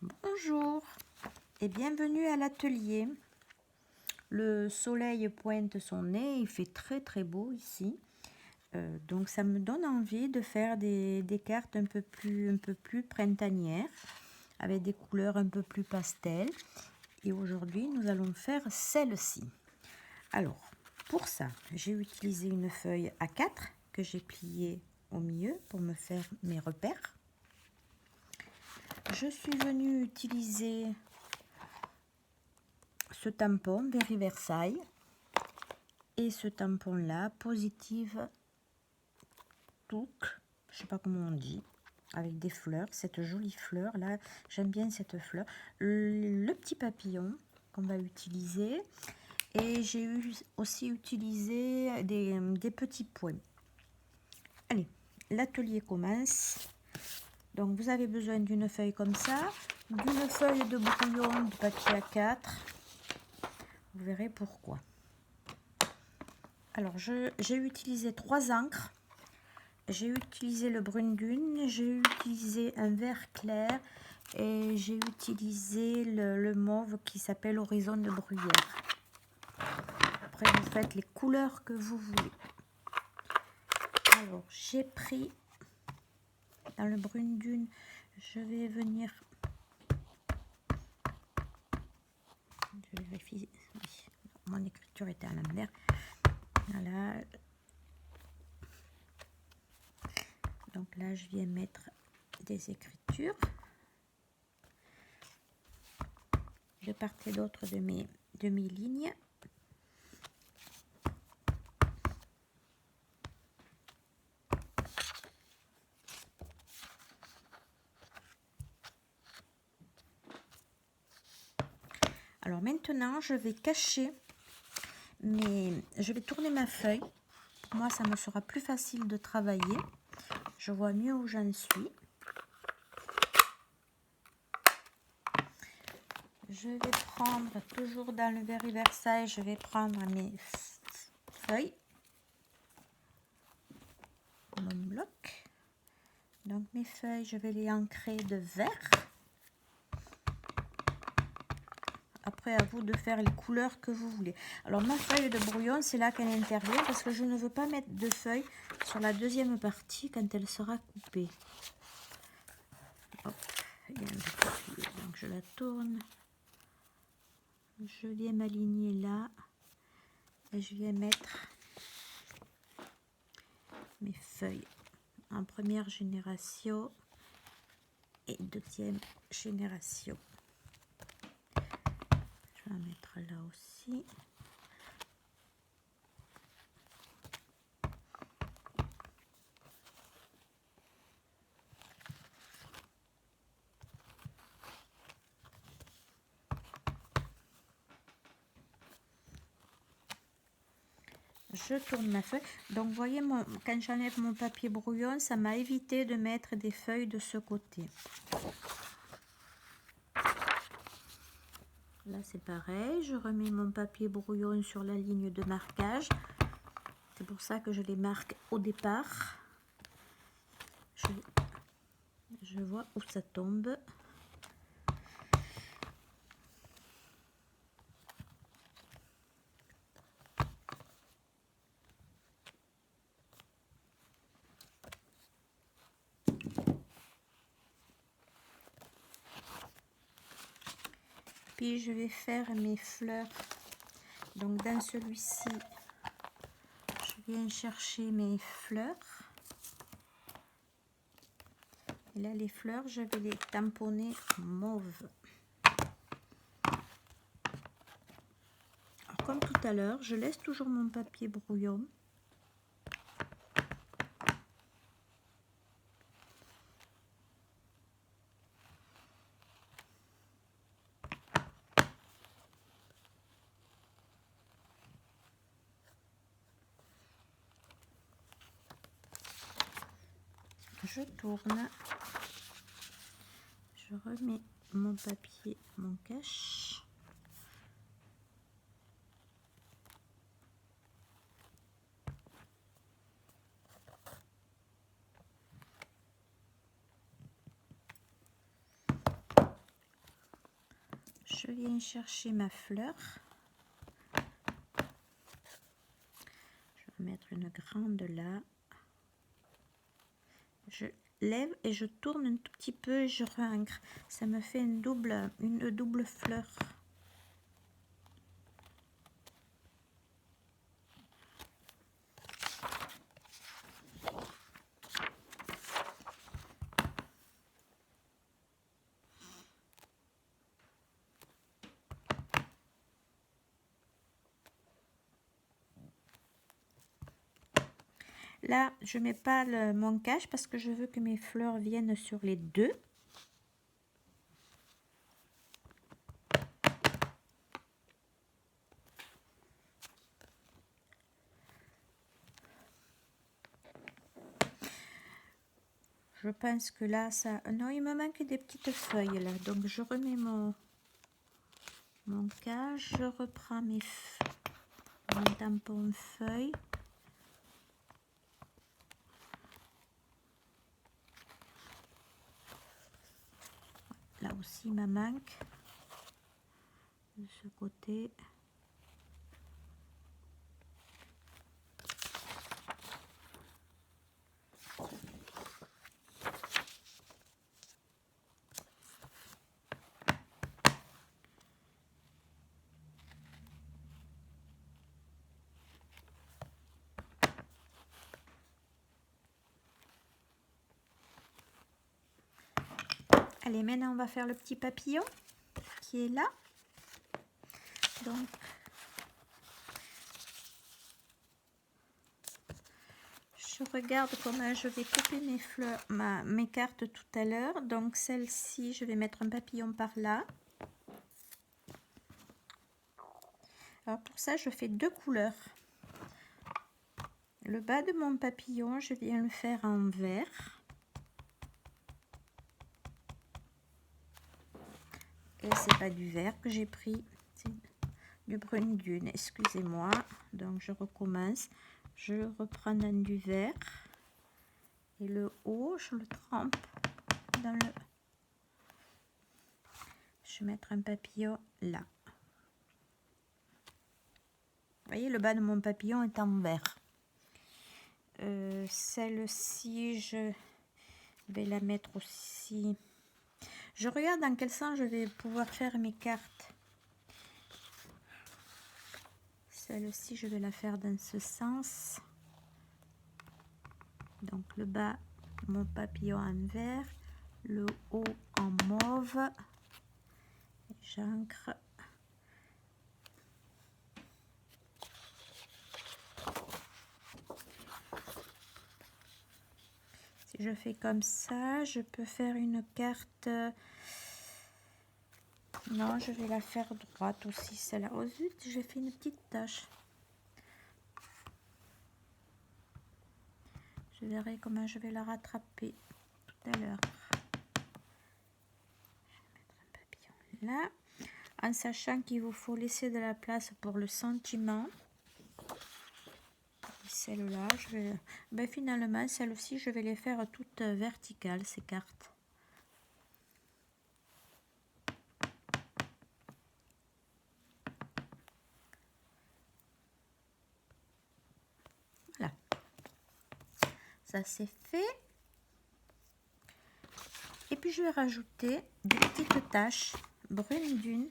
Bonjour et bienvenue à l'atelier. Le soleil pointe son nez, il fait très beau ici. Donc ça me donne envie de faire des cartes un peu plus printanières avec des couleurs un peu plus pastel. Et aujourd'hui nous allons faire celle-ci. Alors pour ça j'ai utilisé une feuille A4 que j'ai pliée au milieu pour me faire mes repères. Je suis venue utiliser ce tampon Berry Versailles et ce tampon là Positive Took, je sais pas comment on dit, avec des fleurs, cette jolie fleur là, j'aime bien cette fleur, le petit papillon qu'on va utiliser, et j'ai aussi utilisé des petits points. Allez, l'atelier commence. Donc vous avez besoin d'une feuille comme ça, d'une feuille de brouillon de papier A4. Vous verrez pourquoi. Alors j'ai utilisé 3 encres. J'ai utilisé le brune dune, j'ai utilisé un vert clair et j'ai utilisé le mauve qui s'appelle Horizon de Bruyère. Après vous faites les couleurs que vous voulez. Alors j'ai pris dans le brune dune, je vais venir, je vérifie, oui, mon écriture était à l'envers. Voilà. Donc là je viens mettre des écritures de part et d'autre de mes lignes. Alors maintenant je vais cacher, mais je vais tourner ma feuille. Moi ça me sera plus facile de travailler. Je vois mieux où j'en suis. Je vais prendre, toujours dans le Berry Versailles, je vais prendre mes feuilles. Mon bloc. Donc mes feuilles, je vais les ancrer de vert. Après, à vous de faire les couleurs que vous voulez. Alors ma feuille de brouillon, c'est là qu'elle intervient parce que je ne veux pas mettre de feuilles sur la deuxième partie quand elle sera coupée. Hop, il y a un petit tuyau, donc je la tourne. Je viens m'aligner là et je viens mettre mes feuilles en première génération et deuxième génération. Je vais en mettre là aussi. Je tourne ma feuille. Donc vous voyez, quand j'enlève mon papier brouillon, ça m'a évité de mettre des feuilles de ce côté. Là c'est pareil, je remets mon papier brouillon sur la ligne de marquage. C'est pour ça que je les marque au départ. Je vois où ça tombe. Puis je vais faire mes fleurs. Donc dans celui-ci, je viens chercher mes fleurs. Et là les fleurs, je vais les tamponner mauve. Alors, comme tout à l'heure, je laisse toujours mon papier brouillon. Je tourne, je remets mon papier, mon cache. je viens chercher ma fleur. Je vais mettre une grande là. Je lève et je tourne un tout petit peu et je réancre. Ça me fait une double fleur. Là, je mets pas mon cache parce que je veux que mes fleurs viennent sur les deux. Je pense que là, ça... Non, il me manque des petites feuilles là. Donc, je remets mon cache. Je reprends mon tampon feuille. Là aussi, il me manque. De ce côté. Allez, maintenant on va faire le petit papillon qui est là. Donc, je regarde comment je vais couper mes fleurs, mes cartes tout à l'heure. Donc celle-ci, je vais mettre un papillon par là. Alors pour ça, je fais deux couleurs. Le bas de mon papillon, je viens le faire en vert. Et c'est pas du vert que j'ai pris, c'est du brune dune, excusez-moi. Donc je recommence. Je reprends dans du vert. Et le haut, je le trempe dans le... Je vais mettre un papillon là. Vous voyez, le bas de mon papillon est en vert. Celle-ci, je vais la mettre aussi. Je regarde dans quel sens je vais pouvoir faire mes cartes. Celle-ci, je vais la faire dans ce sens. Donc le bas, mon papillon en vert, le haut en mauve. J'ancre. Si je fais comme ça, je peux faire une carte. Non, je vais la faire droite aussi, celle-là. Oh zut, j'ai fait une petite tache. Je verrai comment je vais la rattraper tout à l'heure. Je vais mettre un papillon là, en sachant qu'il vous faut laisser de la place pour le sentiment. Celle-là, je vais... Ben, finalement, celle-ci, je vais les faire toutes verticales, ces cartes. Voilà. Ça, c'est fait. Et puis, je vais rajouter des petites taches brune dune.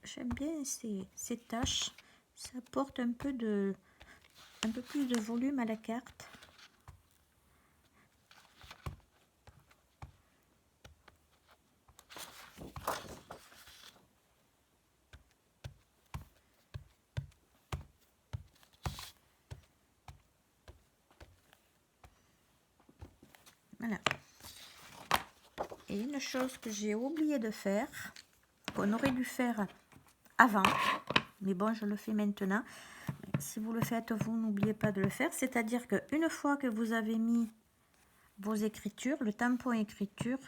J'aime bien ces taches. Ça apporte un peu plus de volume à la carte. Voilà. Et une chose que j'ai oublié de faire, qu'on aurait dû faire avant, mais bon, je le fais maintenant. Si vous le faites, vous n'oubliez pas de le faire. C'est-à-dire qu'une fois que vous avez mis vos écritures, le tampon écriture,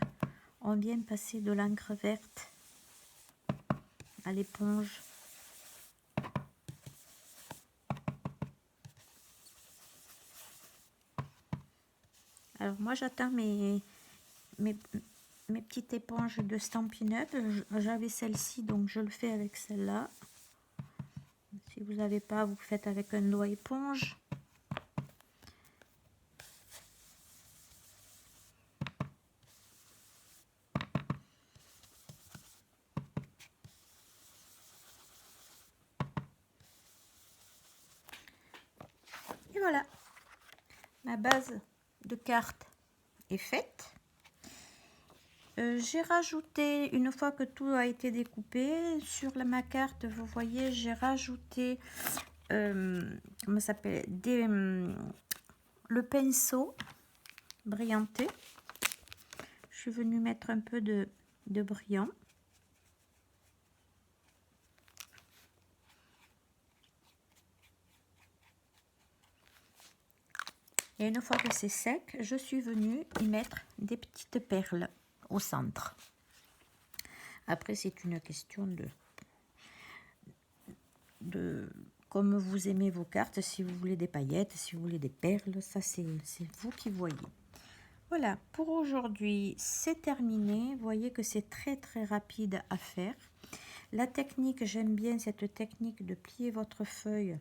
on vient passer de l'encre verte à l'éponge. Alors moi, j'attends mes mes petites éponges de Stampin' Up. J'avais celle-ci, donc je le fais avec celle-là. Si vous n'avez pas, vous faites avec un doigt éponge. Et voilà, ma base de cartes est faite. J'ai rajouté, une fois que tout a été découpé, sur ma carte, vous voyez, j'ai rajouté, comment ça s'appelle, le pinceau brillanté. Je suis venue mettre un peu de brillant. Et une fois que c'est sec, je suis venue y mettre des petites perles au centre. Après, c'est une question de comme vous aimez vos cartes, si vous voulez des paillettes, si vous voulez des perles, ça c'est vous qui voyez. Voilà, pour aujourd'hui, c'est terminé. Vous voyez que c'est très rapide à faire. La technique, j'aime bien cette technique de plier votre feuille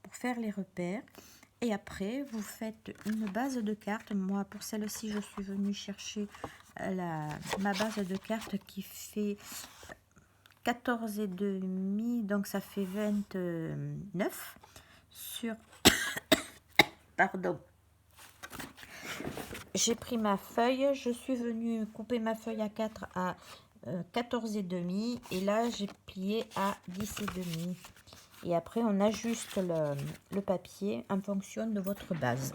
pour faire les repères. Et après, vous faites une base de cartes. Moi, pour celle-ci, je suis venue chercher ma base de cartes qui fait 14,5, donc ça fait 29 sur... Pardon. J'ai pris ma feuille, je suis venue couper ma feuille à 4 à 14,5 et là, j'ai plié à 10,5. Et après, on ajuste le papier en fonction de votre base.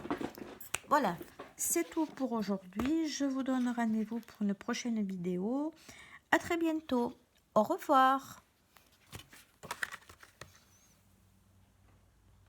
Voilà, c'est tout pour aujourd'hui. Je vous donne rendez-vous pour une prochaine vidéo. À très bientôt. Au revoir.